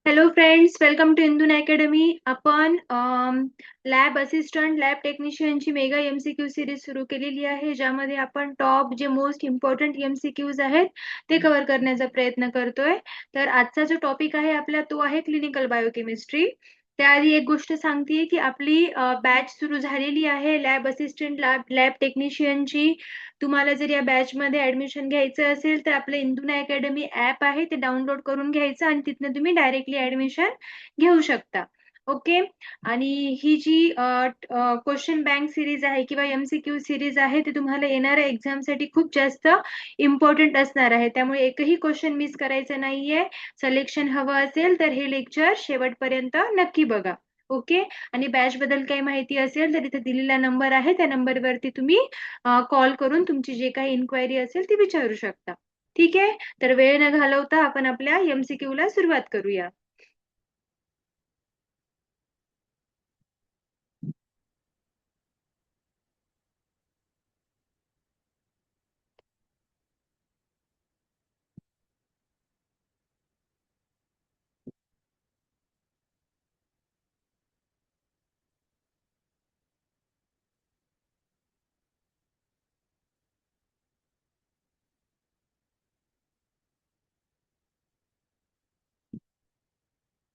Hello friends, welcome to इंदून academy. आपण lab assistant, lab टेक्निशियनची मेगा एमसीक्यू सिरीज सुरू केलेली आहे, ज्यामध्ये आपण टॉप जे मोस्ट इम्पॉर्टंट एमसीक्यूज आहेत ते कव्हर करण्याचा प्रयत्न करतोय. तर आजचा जो टॉपिक आहे आपला तो आहे क्लिनिकल बायोकेमिस्ट्री. त्याआधी एक गोष्ट सांगते की आपली बॅच सुरू झालेली आहे लॅब असिस्टंट, लॅब टेक्निशियनची. तुम्हाला जर या बॅच मध्ये ऍडमिशन घ्यायचं असेल तर आपलं इंदुना अकॅडमी ऍप आहे ते डाउनलोड करून घ्यायचं आणि तिथनं तुम्ही डायरेक्टली ऍडमिशन घेऊ शकता. ओके. आणि ही जी क्वेश्चन बँक सिरीज आहे किंवा एमसीक्यू सिरीज आहे ते तुम्हाला येणाऱ्या एक्झाम साठी खूप जास्त इम्पॉर्टंट असणार आहे, त्यामुळे एकही क्वेश्चन मिस करायचं नाहीये. सिलेक्शन हवं असेल तर हे लेक्चर शेवटपर्यंत नक्की बघा. ओके. आणि बॅच बद्दल काही माहिती असेल तर इथे दिलेला नंबर आहे, त्या नंबरवरती तुम्ही कॉल करून तुमची जे काही इन्क्वायरी असेल ती विचारू शकता. ठीक आहे. तर वेळ न घालवता आपण आपल्या एमसीक्यू ला सुरुवात करूया.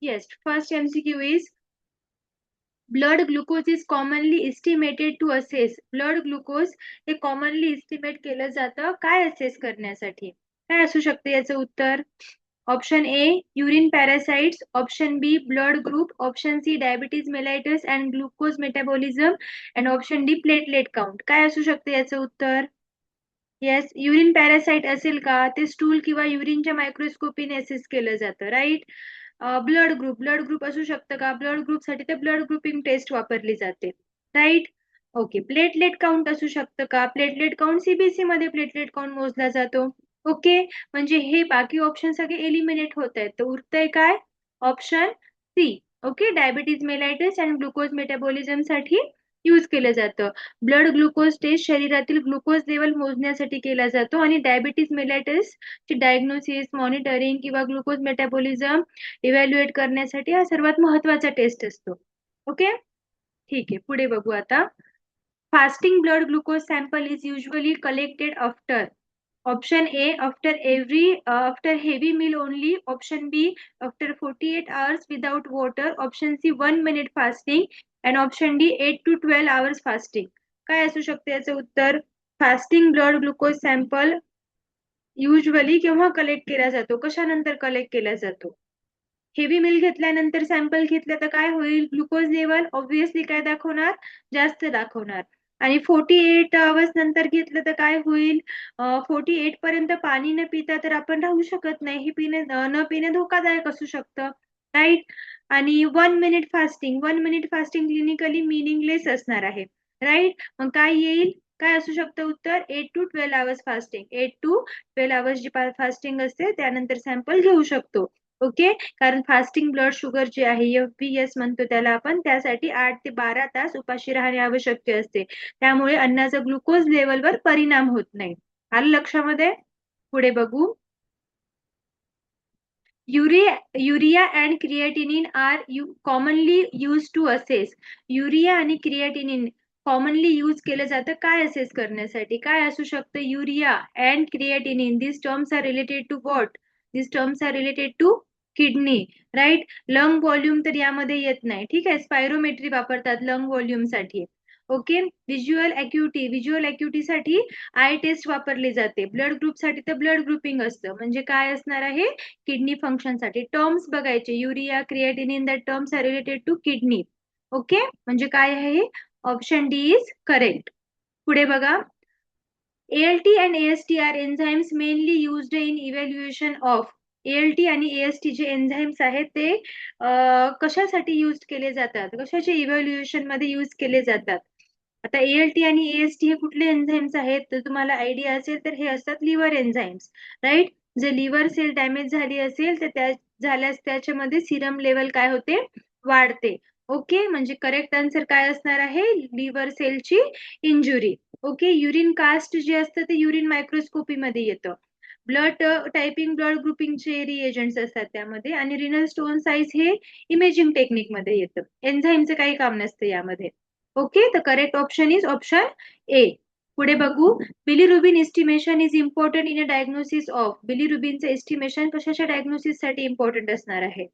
Yes, first MCQ is blood glucose is commonly estimated to assess. Blood glucose हे कॉमनली इस्टिमेट केलं जातं काय असेस करण्यासाठी? काय असू शकते याचं उत्तर? Option A urine parasites, option B blood group, option C diabetes mellitus and glucose metabolism and option D platelet count. काय असू शकते याचं उत्तर? येस, युरिन पॅरासाइट असेल का? ते स्टूल किंवा युरिनच्या मायक्रोस्कोपीने असेस केलं जातं, राईट. ब्लड ग्रुप असू शकतं का? ब्लड ग्रुप साठी ते ब्लड ग्रुपिंग टेस्ट वापरली जाते, राईट. ओके. प्लेटलेट काउंट असू शकतं का? प्लेटलेट काउंट सीबीसी मध्ये प्लेटलेट काउंट मोजला जातो. ओके. म्हणजे हे बाकी ऑप्शन सगळे एलिमिनेट होत आहेत, तर उरतंय काय? Option C. Okay. Diabetes mellitus and glucose metabolism साठी यूज केलं जातं. ब्लड ग्लुकोज टेस्ट शरीरातील ग्लुकोज लेवल मोजण्यासाठी केला जातो आणि डायबिटीज मेलाइटिस ची डायग्नोसिस, मॉनिटरिंग किंवा ग्लुकोज मेटाबॉलिझम इव्हॅल्युएट करण्यासाठी हा सर्वात महत्वाचा टेस्ट असतो. ओके. ठीक आहे, पुढे बघू आता. Fasting blood glucose sample is usually collected after. Option A after after heavy meal only, option B after 48 hours without water, option C 1 minute fasting and option D 8 to 12 hours fasting. काय असू शकते याचं उत्तर? Fasting blood glucose sample usually केव्हा collect केला जातो, कशानंतर collect केला जातो? हेवी मिल घेतल्यानंतर सॅम्पल घेतलं तर काय होईल? ग्लुकोज लेवल ऑब्व्हियसली काय दाखवणार? जास्त दाखवणार. आणि 48 hours नंतर घेतलं तर काय होईल? 48 पर्यंत पाणी न पिता तर आपण राहू शकत नाही, हे न पिणे धोकादायक असू शकतं, राईट. आणि 1 minute फास्टिंग क्लिनिकली मिनिंगलेस असणार आहे, राईट. मग काय येईल? काय असू शकतं उत्तर? 8 to 12 hours fasting. 8 to 12 hours जी फास्टिंग असते त्यानंतर सॅम्पल घेऊ शकतो. ओके. कारण फास्टिंग ब्लड शुगर जे आहे एफबीएस म्हणतो त्याला आपण, त्यासाठी 8 ते 12 तास उपाशी राहणे आवश्यक असते, त्यामुळे अन्नाचा ग्लुकोज लेवलवर परिणाम होत नाही. आलं लक्षामध्ये? पुढे बघू. Urea and creatinine are commonly use to assess. Urea आणि क्रिएटिनिन कॉमनली यूज केलं जातं काय असेस करण्यासाठी? काय असू शकतं? Urea and creatinine, this terms are related to what? This terms are related to kidney, right. Lung volume तर यामध्ये येत नाही, ठीक आहे. स्पायरोमेट्री वापरतात लंग व्हॉल्यूम साठी. ओके. व्हिज्युअल अॅक्युटी साठी आय टेस्ट वापरली जाते. ब्लड ग्रुप साठी तर ब्लड ग्रुपिंग असतं, म्हणजे काय असणार आहे? किडनी फंक्शन साठी. टर्म्स बघायचे, urea, creatinine, that terms are related to kidney. Okay. म्हणजे काय आहे? Option D is correct. पुढे बघा. ALT and AST are enzymes mainly used in evaluation of. ALT आणि एएसटी जे एन्झाइम्स आहेत ते कशासाठी यूज केले जातात, कशाचे इव्हॅल्युएशन मध्ये यूज केले जातात? आता एएलटी आणि एएसटी हे कुठले एन्झाइम्स आहेत तर तुम्हाला आयडिया असेल तर हे असतात लिव्हर एन्झाइम्स, राईट. जे लिव्हर सेल डॅमेज झाली असेल तर त्या झाल्यास त्याच्यामध्ये सिरम लेवल काय होते? वाढते. ओके. म्हणजे करेक्ट आन्सर काय असणार आहे? लिव्हर सेलची इंजुरी. ओके. युरिन कास्ट जे असतं ते युरिन मायक्रोस्कोपी मध्ये येतं. ब्लड टायपिंग, ब्लड ग्रुपिंगचे रिएजंट्स असतात त्यामध्ये, आणि रिनल स्टोन साईज हे इमेजिंग टेक्निक मध्ये येतं. एन्झाईमचं काही काम नसतं यामध्ये. ओके, तर correct option is option A. पुढे बघू. Bilirubin estimation is important in a diagnosis of. बिलीरुबिनचं एस्टिमेशन कशाच्या डायग्नोसिस साठी इम्पॉर्टंट असणार आहे?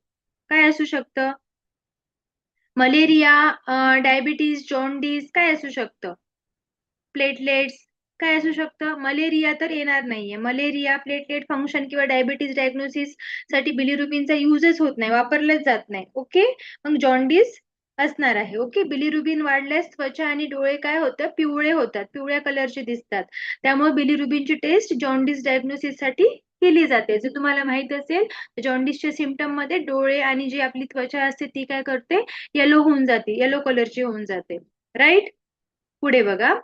काय असू शकतं? मलेरिया, डायबिटीज, जॉन्डिस, काय असू शकतं? प्लेटलेट्स, काय असू शकतं? मलेरिया तर येणार नाहीये. मलेरिया, प्लेटलेट फंक्शन किंवा डायबिटीज डायग्नोसिस साठी बिलिरुबिनचा युजच होत नाही, वापरलाच जात नाही. ओके, मग जॉन्डिस असणार आहे. ओके, बिलिरुबिन वाढल्यास त्वचा आणि डोळे काय होतं? पिवळे होतात, पिवळ्या कलरचे दिसतात. त्यामुळे बिलिरुबिनची टेस्ट जॉन्डिस डायग्नोसिस साठी केली जाते. जर तुम्हाला माहित असेल, जॉन्डिसच्या सिम्पटम मध्ये डोळे आणि जी आपली त्वचा असते ती काय करते? येलो होऊन जाते, येलो कलरची होऊन जाते. राईट. पुढे बघा.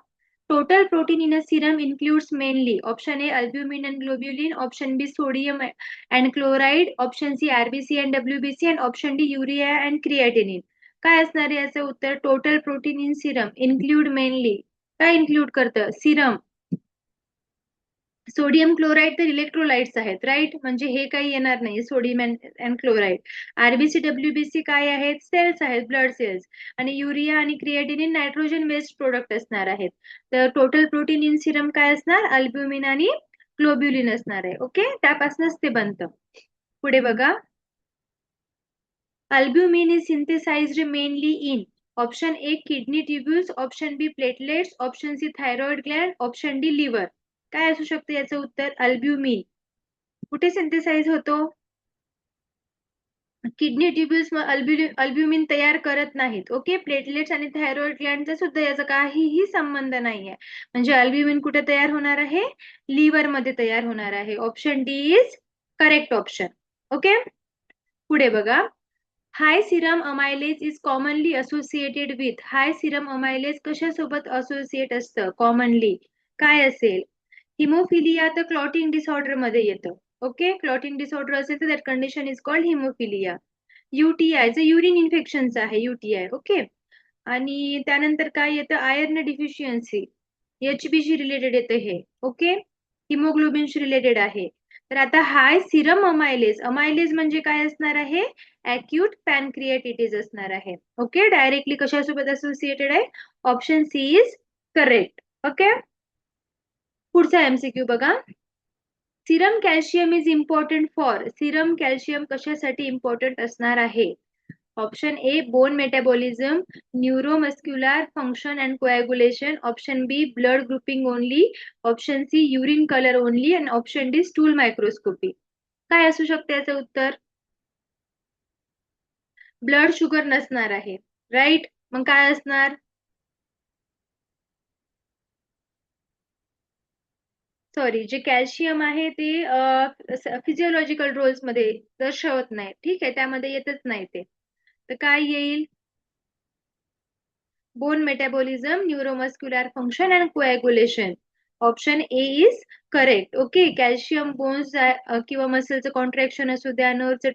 Total protein in a serum includes mainly option A albumin and globulin, option B sodium and chloride, option C RBC and WBC, and option D urea and creatinine. काय असणार आहे याचं उत्तर? Total protein in Serum include mainly, काय include करतं? Serum. Sodium chloride तर electrolytes आहेत, right, म्हणजे हे काही येणार नाही sodium and chloride. RBC WBC काय आहेत? सेल्स आहेत, ब्लड सेल्स. आणि युरिया आणि क्रिएटिनिन नायट्रोजन बेस्ड प्रोडक्ट असणार आहेत. तर टोटल प्रोटीन इन सिरम काय असणार? अल्ब्युमिन आणि ग्लोब्युलिन असणार आहे. ओके, त्यापासूनच ते बनतं. पुढे बघा. Albumin is synthesised mainly in option A kidney tubules, option B platelets, option C thyroid gland, option D liver. काय असू शकतं याचं उत्तर? अल्ब्युमिन कुठे सिंथेसाइज होतो? किडनी ट्युब्युल्स अल्ब्युमिन तयार करत नाहीत. ओके, प्लेटलेट्स आणि थायरॉइड ग्लँडचा सुद्धा याचा काहीही संबंध नाहीये. म्हणजे अल्ब्युमिन कुठे तयार होणार आहे? लिव्हर मध्ये तयार होणार आहे. Option D is correct option. Okay, पुढे बघा. High serum amylase is commonly associated with. High serum amylase कशासोबत असोसिएट असतं कॉमनली? काय असेल? हिमोफिलिया तर क्लॉटिंग डिसऑर्डर मध्ये येतं. ओके, क्लॉटिंग डिसऑर्डर असेल तर that condition is called haemophilia. UTI जे युरिन इन्फेक्शनचं आहे, युटीआय. ओके, आणि त्यानंतर काय येतं? आयर्न डिफिशियन्सी, एचबीशी रिलेटेड येतं हे. ओके, हिमोग्लोबिनशी रिलेटेड आहे. तर आता हाय सिरम अमायलेज, अमायलेज म्हणजे काय असणार आहे? अॅक्यूट पॅनक्रिएटिटिस असणार आहे. ओके, डायरेक्टली कशासोबत असोसिएटेड आहे? Option C is correct. Okay, पुढचा एमसीक्यू बघा. Serum calcium is important for. Serum calcium कशासाठी इम्पॉर्टंट असणार आहे? Option A bone metabolism, neuromuscular function and coagulation, option B blood grouping only, option C urine colour only, आणि option D stool microscopy. काय असू शकते याचं उत्तर? ब्लड शुगर नसणार आहे, राईट. मग काय असणार? सॉरी, जे कॅल्शियम आहे ते फिजिओलॉजिकल रोल्स मध्ये दर्शवत नाही. ठीक आहे, त्यामध्ये येतच नाही ते. तर काय येईल? Bone metabolism, neuromuscular function and coagulation. Option A is correct. Okay, calcium bones किंवा मसलचं कॉन्ट्रॅक्शन असू द्या, नर्वचं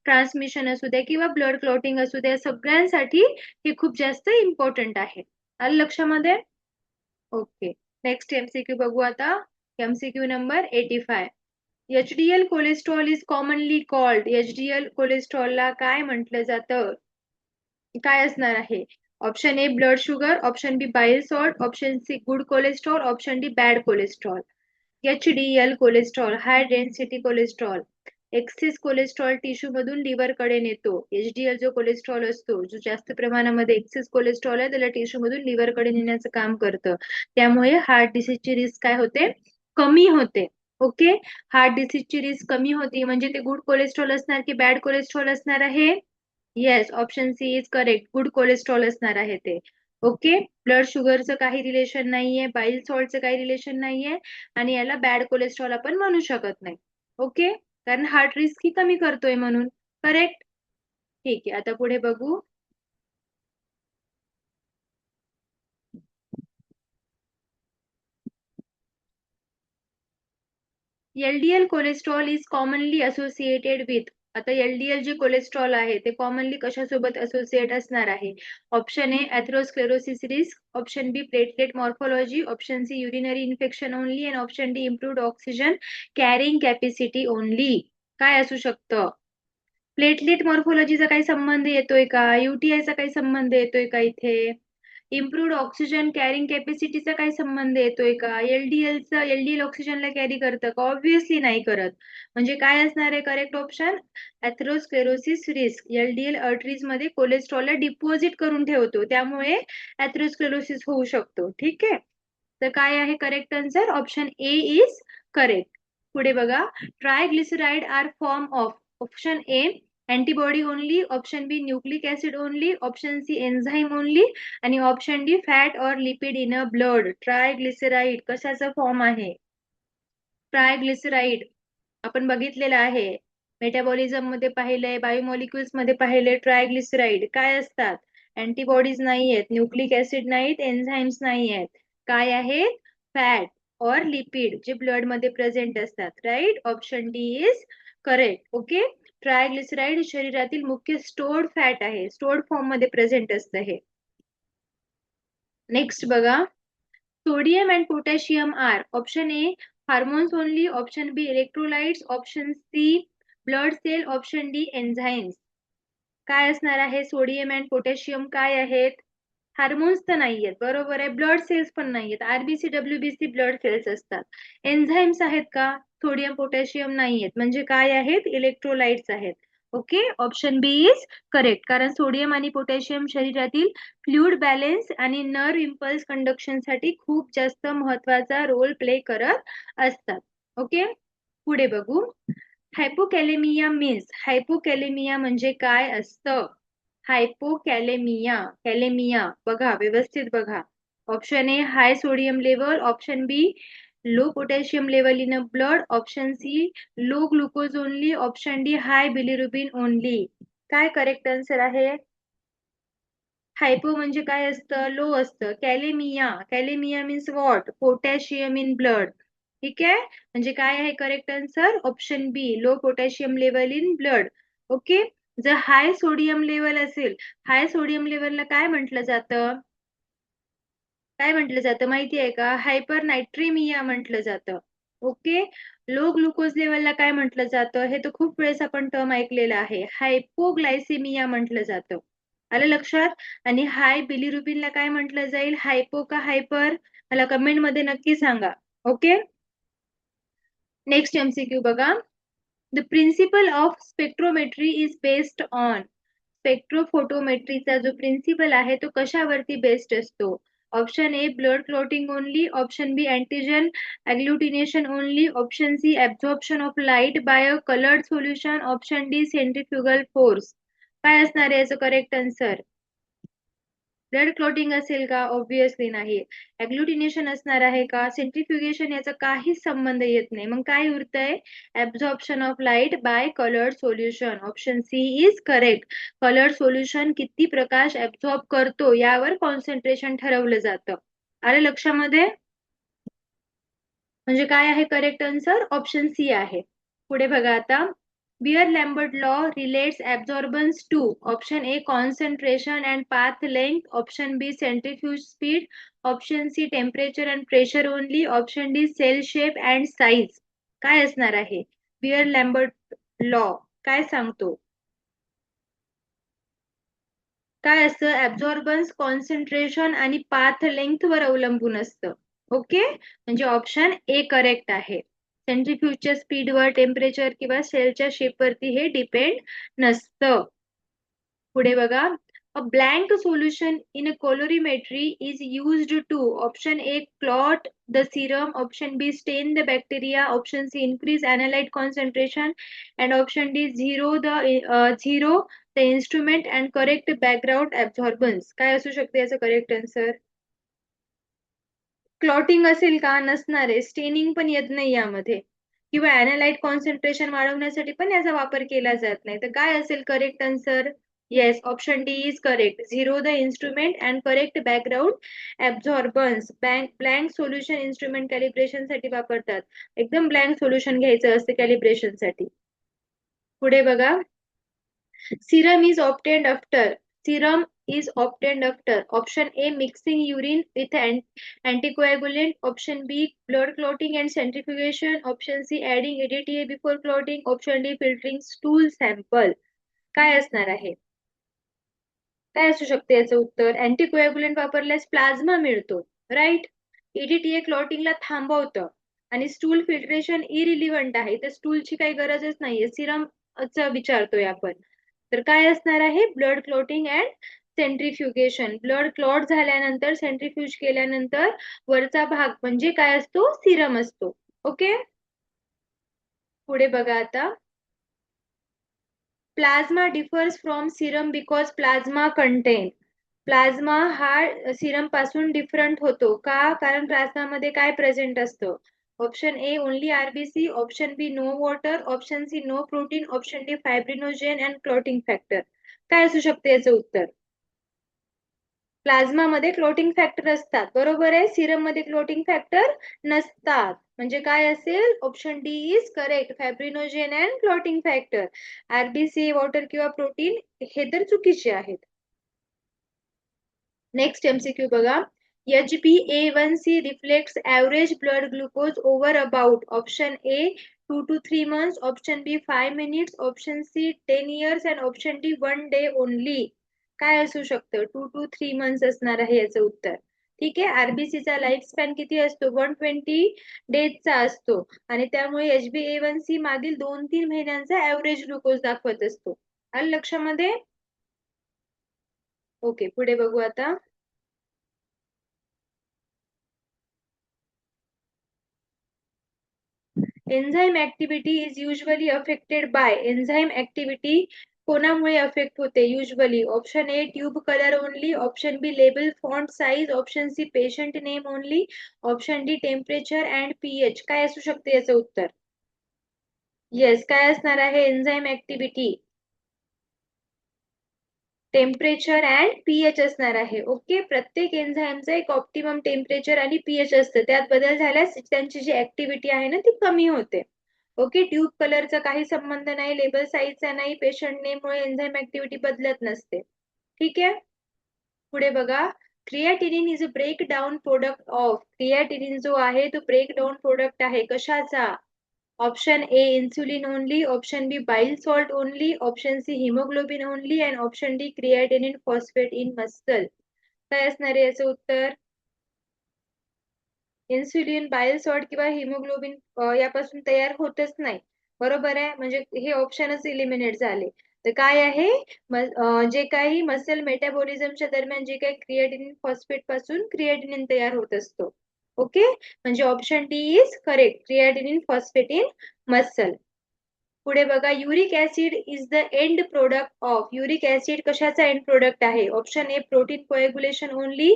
ट्रान्समिशन असू द्या, किंवा ब्लड क्लॉटिंग असू द्या, सगळ्यांसाठी हे खूप जास्त इम्पॉर्टंट आहे. आलं लक्षामध्ये? ओके, नेक्स्ट एमसीक्यू बघू आता. MCQ number 85. HDL cholesterol is commonly called. HDL कोलेस्ट्रॉलला काय म्हटलं जातं? काय असणार आहे? Option A blood sugar, option B bile salt, option C good cholesterol, option D bad cholesterol. HDL cholesterol, high density cholesterol. Excess cholesterol tissue मधून liver कडे नेतो. एचडीएल जो कोलेस्ट्रॉल असतो, जो जास्त प्रमाणामध्ये एक्सेस कोलेस्ट्रॉल आहे, त्याला टिश्यू मधून लिव्हर कडे नेण्याचं काम करतं. त्यामुळे हार्ट डिसीजची रिस्क काय होते? कमी होते. ओके, हार्ट डिसीजची रिस्क कमी होती. म्हणजे ते गुड कोलेस्ट्रॉल असणार की बॅड कोलेस्ट्रॉल असणार आहे? Yes, option C is correct. Good cholesterol असणार आहे ते. ओके, ब्लड शुगरचं काही रिलेशन नाहीये, बाईल सॉल्टचं काही रिलेशन नाहीये, आणि याला बॅड कोलेस्ट्रॉल आपण म्हणू शकत नाही. ओके, कारण हार्ट रिस्क ही कमी करतोय म्हणून. करेक्ट. ठीक आहे, आता पुढे बघू. LDL cholesterol is commonly associated with. आता एलडीएल जे कोलेस्ट्रॉल आहे ते कॉमनली कशासोबत असोसिएट असणार आहे? Option A atherosclerosis risk, option B platelet morphology, option C urinary infection only and option D improved oxygen carrying capacity only. काय असू शकतं? प्लेटलेट मॉर्फोलॉजीचा काही संबंध येतोय का? युटीआयचा काही संबंध येतोय का इथे? इम्प्रूव्ड ऑक्सिजन कॅरिंग कॅपॅसिटीचा काही संबंध येतोय का? एलडीएल ऑक्सिजनला कॅरी करतं का? ऑब्व्हियसली नाही करत. म्हणजे काय असणार आहे correct option? Atherosclerosis risk. LDL arteries मध्ये कोलेस्ट्रॉलला डिपॉझिट करून ठेवतो, त्यामुळे एथेरोस्क्लेरोसिस होऊ शकतो. ठीक आहे, तर काय आहे correct answer? Option A is correct. पुढे बघा, triglyceride are form of. Option A antibody only, option B nucleic acid only, option C enzyme only आणि option D fat or lipid in a blood. Triglyceride कशाचा form आहे? ट्रायग्लिसराइड आपण बघितलेलं आहे, metabolism मध्ये पाहिलंय, बायोमॉलिक्युल्स मध्ये पाहिलंय. ट्रायग्लिसराइड काय असतात? अँटीबॉडीज नाही आहेत, न्यूक्लिक ऍसिड नाहीत, एन्झाईम्स नाही आहेत. काय आहेत? फॅट और लिपिड, जे ब्लड मध्ये प्रेझेंट असतात. Right, option D is correct. Okay, triglyceride शरीरातील मुख्य स्टोर्ड फॅट आहे, स्टोर्ड फॉर्म मध्ये प्रेझेंट असतं हे. नेक्स्ट बघा, sodium and potassium are. Option A hormones only, option B electrolytes, option C blood cell, option D enzymes. काय असणार आहे? सोडियम अँड पोटॅशियम काय आहेत? हार्मोन्स तर नाहीयेत, बरोबर आहे. ब्लड सेल्स पण नाहीयेत, आरबीसी डब्ल्यूबीसी ब्लड सेल्स असतात. एन्झाईम्स आहेत का? सोडियम पोटॅशियम नाहीयेत, म्हणजे काय आहेत? इलेक्ट्रोलाइट्स आहेत. Okay, option B is correct, कारण सोडियम आणि पोटॅशियम शरीरातील फ्लुइड बॅलन्स आणि नर्व इम्पल्स कंडक्शन साठी खूप जास्त महत्वाचा रोल प्ले करत असतात. ओके, पुढे बघू. हायपोकॅलेमिया मीन्स. हायपोकॅलेमिया म्हणजे काय असतं? हायपोकॅलेमिया, कॅलेमिया बघा, व्यवस्थित बघा. Option A high sodium level, option B low potassium level in a blood, option C low glucose only, option D high bilirubin only. काय करेक्ट आन्सर आहे? हायपो म्हणजे काय असतं? लो असतं. Kalaemia, kalaemia means what? Potassium in blood. ठीक आहे, म्हणजे काय आहे correct answer? Option B low potassium level in blood. Okay, जर हाय सोडियम लेवल असेल, हाय सोडियम लेवलला काय म्हटलं जातं? काय म्हटलं जातं माहिती आहे का? हायपर नायट्रेमिया म्हटलं जातं. ओके, लो ग्लुकोज लेवलला काय म्हटलं जातं? हे तर खूप वेळेस आपण टर्म ऐकलेलं आहे, हायपोग्लायसेमिया म्हटलं जातं. आलं लक्षात? आणि हाय बिलिरुबिनला काय म्हटलं जाईल? हायपो का हायपर? मला कमेंट मध्ये नक्की सांगा. ओके, नेक्स्ट एमसीक्यू बघा. The principle of spectrometry is based on. स्पेक्ट्रोफोटोमेट्रीचा जो प्रिन्सिपल आहे तो कशावरती बेस्ड असतो? Option A blood clotting only, option B antigen agglutination only, option C absorption of light by a coloured solution, option D centrifugal force. काय असणार आहे याचं करेक्ट आन्सर? ब्लड क्लॉटिंग असेल का? ऑब्व्हियसली नाही. अग्लुटिनेशन असणार आहे का? सेंट्रिफ्युगेशन याचा काहीच संबंध येत नाही. मग काय उरतंय? Absorption of light by coloured solution. Option C is correct. Coloured solution किती प्रकाश ऍब्झॉर्ब करतो यावर कॉन्सन्ट्रेशन ठरवलं जातं. आलं लक्षामध्ये? म्हणजे काय आहे करेक्ट आन्सर? ऑप्शन सी आहे. पुढे बघा आता, Beer Lambert law relates absorbance to. Option A concentration and path length, option B centrifuge speed, option C temperature and pressure only, option D cell shape and size. काय असणार आहे? Beer Lambert law काय सांगतो? काय असतं? ऍब्झॉर्बन्स, concentration आणि path length वर अवलंबून असतं. ओके, म्हणजे ऑप्शन ए करेक्ट आहे. सेंट्रिफ्यूजच्या स्पीडवर, टेम्परेचर किंवा सेलच्या शेपवरती हे डिपेंड नसतं. पुढे बघा, a blank solution in a colorimetry is used to. Option A clot the serum, option B stain the bacteria, option C increase analyte concentration and option D zero the instrument and correct background absorbance. काय असू शकते याचं correct answer? Clotting असेल का? नसणार आहे. Staining पण येत नाही यामध्ये, किंवा अॅनालाइट कॉन्सन्ट्रेशन वाढवण्यासाठी पण याचा वापर केला जात नाही. तर काय असेल correct answer? Yes, option D is correct. Zero the instrument and correct background absorbance. Blank solution instrument calibration साठी वापरतात. एकदम ब्लँक सोल्युशन घ्यायचं असतं कॅलिब्रेशन साठी. पुढे बघा, serum is obtained after. Serum is obtained after. Option A, mixing urine with anticoagulant. Option B, blood clotting and centrifugation. Option C, adding EDTA before clotting. Option D, filtering stool sample. काय असणार आहे? काय असू शकते याचं उत्तर? अँटीकोएग्युलंट वापरल्यास plasma मिळतो, राईट. EDTA क्लॉटिंगला थांबवतं आणि स्टूल फिल्ट्रेशन इरिलिव्हंट आहे, तर स्टूलची काही गरजच नाहीये, सिरमचा विचारतोय आपण. तर काय असणार आहे? Blood clotting and centrifugation. Blood clot झाल्यानंतर सेंट्रिफ्यूज केल्यानंतर वरचा भाग म्हणजे काय असतो? सिरम असतो. ओके, पुढे बघा आता. Plasma differs from serum because plasma contain. Plasma हा सिरम पासून डिफरंट होतो का? कारण प्लाझ्मामध्ये काय प्रेझेंट असतं? Option A, only RBC. Option B, no water. Option C, no protein. Option D, fibrinogen and clotting factor. काय असू शकते याचं उत्तर? प्लाझ्मा मध्ये क्लोटिंग फॅक्टर असतात, बरोबर आहे. सिरम मध्ये क्लोटिंग फॅक्टर नसतात. म्हणजे काय असेल? Option D is correct, fibrinogen and clotting factor. RBC, water किंवा प्रोटीन हे तर चुकीचे आहेत. नेक्स्ट एमसीक्यू बघा, HbA1c reflects average blood glucose over about. Option A, 2 to 3 months. Option B, 5 minutes. Option C, 10 years. And option D, 1 day only. काय असू शकतं? 2 to 3 months असणार आहे याचं उत्तर. ठीक आहे, आरबीसीचा लाईफ स्पॅन किती असतो? 120 डेजचा असतो आणि त्यामुळे HbA1c मागील 2-3 महिन्यांचा ऍव्हरेज ग्लुकोज दाखवत असतो. आलं लक्षामध्ये? ओके, पुढे बघू आता. Enzyme activity is usually affected by. Enzyme activity कोणामुळे अफेक्ट होते usually? Option A, tube colour only. Option B, label font size. Option C, patient name only. Option D, temperature and pH. काय असू शकते याचं उत्तर? येस, काय असणार आहे enzyme activity? Temperature and pH असणार आहे. ओके, प्रत्येक एन्झाईमचं एक ऑप्टिमम टेम्परेचर आणि पीएच असतं, त्यात बदल झाल्यास त्यांची जी ऍक्टिव्हिटी आहे ना ती कमी होते. ओके, ट्यूब कलरचा काही संबंध नाही, लेबल साईजचा नाही, पेशंट नेममुळे एन्झाईम ऍक्टिव्हिटी बदलत नसते. ठीक आहे, पुढे बघा. Creatinine is a breakdown product of. Creatinine जो आहे तो ब्रेक डाऊन प्रोडक्ट आहे कशाचा? Option A, insulin only. Option B, bile salt only. Option C, haemoglobin only. And option D, creatinine phosphate in muscle. काय असणार आहे याचं उत्तर? इन्सुलिन, बाइल सॉल्ट किंवा हिमोग्लोबिन यापासून तयार होतच नाही, बरोबर आहे. म्हणजे हे ऑप्शनच इलिमिनेट झाले. तर काय आहे? जे काही मसल मेटाबॉलिझमच्या दरम्यान जे काही क्रिएटिनिन फॉस्फेट पासून क्रिएटिनिन तयार होत असतो. ओके, म्हणजे option D is correct, creatinine phosphate in muscle. पुढे बघा, uric acid is the end product of. Uric acid कशाचा एंड प्रोडक्ट आहे? Option A, protein coagulation only.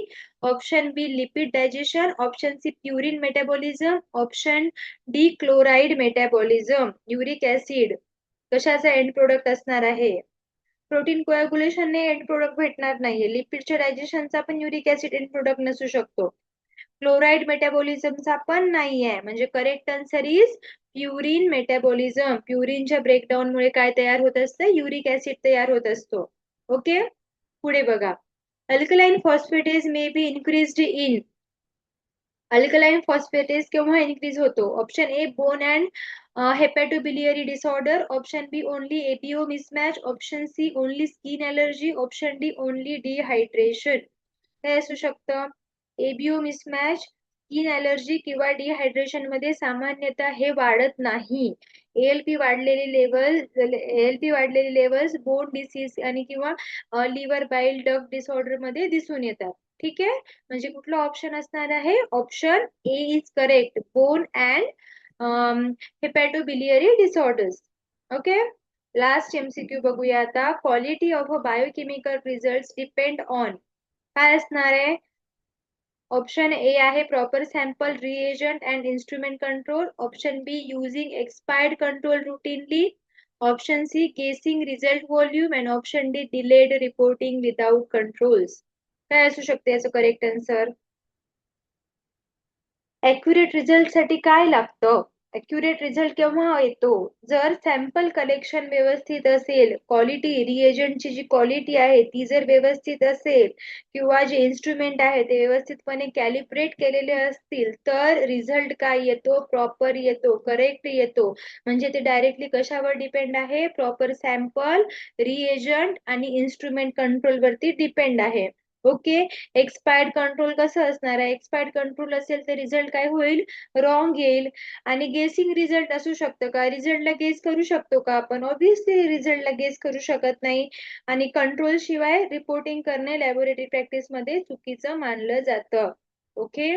Option B, lipid digestion. Option C, purine metabolism. Option D, chloride metabolism. Uric acid कशाचा end product असणार आहे? Protein कोएग्युलेशनने end product भेटणार नाहीये. लिपिडच्या डायजेशनचा पण uric acid end product नसू शकतो. क्लोराइड मेटाबॉलिझमचा पण नाहीये. म्हणजे correct answer is purine metabolism. प्युरिनच्या ब्रेकडाऊन मुळे काय तयार होत असतं? युरिक ऍसिड तयार होत असतो. ओके, पुढे बघा. Alkaline phosphatase may be increased in. Alkaline phosphatase केव्हा इन्क्रीज होतो? Option A, bone and hepatobiliary disorder. Option B, only ABO mismatch. Option C, only skin allergy. Option D, only dehydration. काय असू शकतं? एबीओ मिसमॅच, स्किन एलर्जी किंवा dehydration मध्ये सामान्यतः हे वाढत नाही. एएलपी वाढलेले लेवल्स बोन डिसीज आणि किंवा लिव्हर बाईल डक्ट डिसऑर्डर मध्ये दिसून येतात. ठीक आहे, म्हणजे कुठला ऑप्शन असणार आहे? Option A is correct, bone and hepatobiliary disorders. Okay, last MCQ बघूया आता. Quality of a biochemical result depend on. काय असणार आहे? ऑप्शन ए आहे proper sample, reagent and instrument control. Option B, using expired control routinely. Option C, guessing result volume. And option D, delayed reporting without controls. काय असू शकते याचं correct answer? Accurate result साठी काय लागतं? ॲक्युरेट रिझल्ट केव्हा येतो? जर सॅम्पल कलेक्शन व्यवस्थित असेल, क्वालिटी रिएजंटची जी क्वालिटी आहे ती जर व्यवस्थित असेल किंवा जे इन्स्ट्रुमेंट आहे ते व्यवस्थितपणे कॅलिब्रेट केलेले असतील, तर रिझल्ट काय येतो? प्रॉपर येतो, करेक्ट येतो. म्हणजे ते डायरेक्टली कशावर डिपेंड आहे? प्रॉपर सॅम्पल, रिएजंट आणि इन्स्ट्रुमेंट कंट्रोल वरती डिपेंड आहे. ओके. एक्सपायर्ड कंट्रोल कसं असणार आहे? एक्सपायर्ड कंट्रोल असेल तर रिझल्ट काय होईल? रॉंग येईल. आणि गेसिंग रिझल्ट असू शकतं का? रिझल्टला गेस करू शकतो का आपण? ऑब्व्हियसली रिझल्टला गेस करू शकत नाही. आणि कंट्रोल शिवाय रिपोर्टिंग करणे लॅबोरेटरी प्रॅक्टिस मध्ये चुकीचं मानलं जातं. ओके.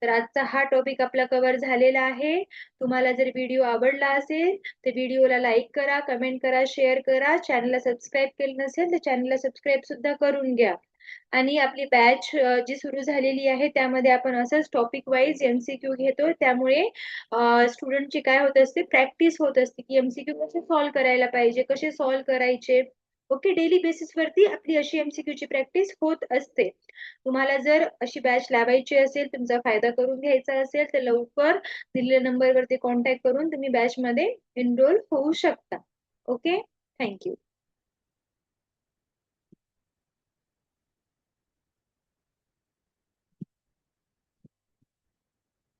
तर आजचा हा टॉपिक आपला कव्हर झालेला आहे. तुम्हाला जर व्हिडिओ आवडला असेल तर व्हिडिओला लाईक करा, कमेंट करा, शेअर करा. चॅनलला सबस्क्राईब केलं नसेल तर चॅनलला सबस्क्राईब सुद्धा करून घ्या. आणि आपली बॅच जी सुरू झालेली आहे त्यामध्ये आपण असंच टॉपिक वाईज एमसीक्यू घेतो. त्यामुळे स्टुडंटची काय होत असते? प्रॅक्टिस होत असते की एमसीक्यू कसे सॉल्व्ह करायला पाहिजे, कसे सॉल्व्ह करायचे. ओके. डेली बेसिस वरती आपली अशी एमसीक्यू ची प्रॅक्टिस होत असते. तुम्हाला जर अशी बॅच लावायची असेल, तुमचा फायदा करून घ्यायचा असेल तर लवकर दिलेल्या नंबरवरती कॉन्टॅक्ट करून तुम्ही बॅच मध्ये एनरोल होऊ शकता. ओके. थँक्यू.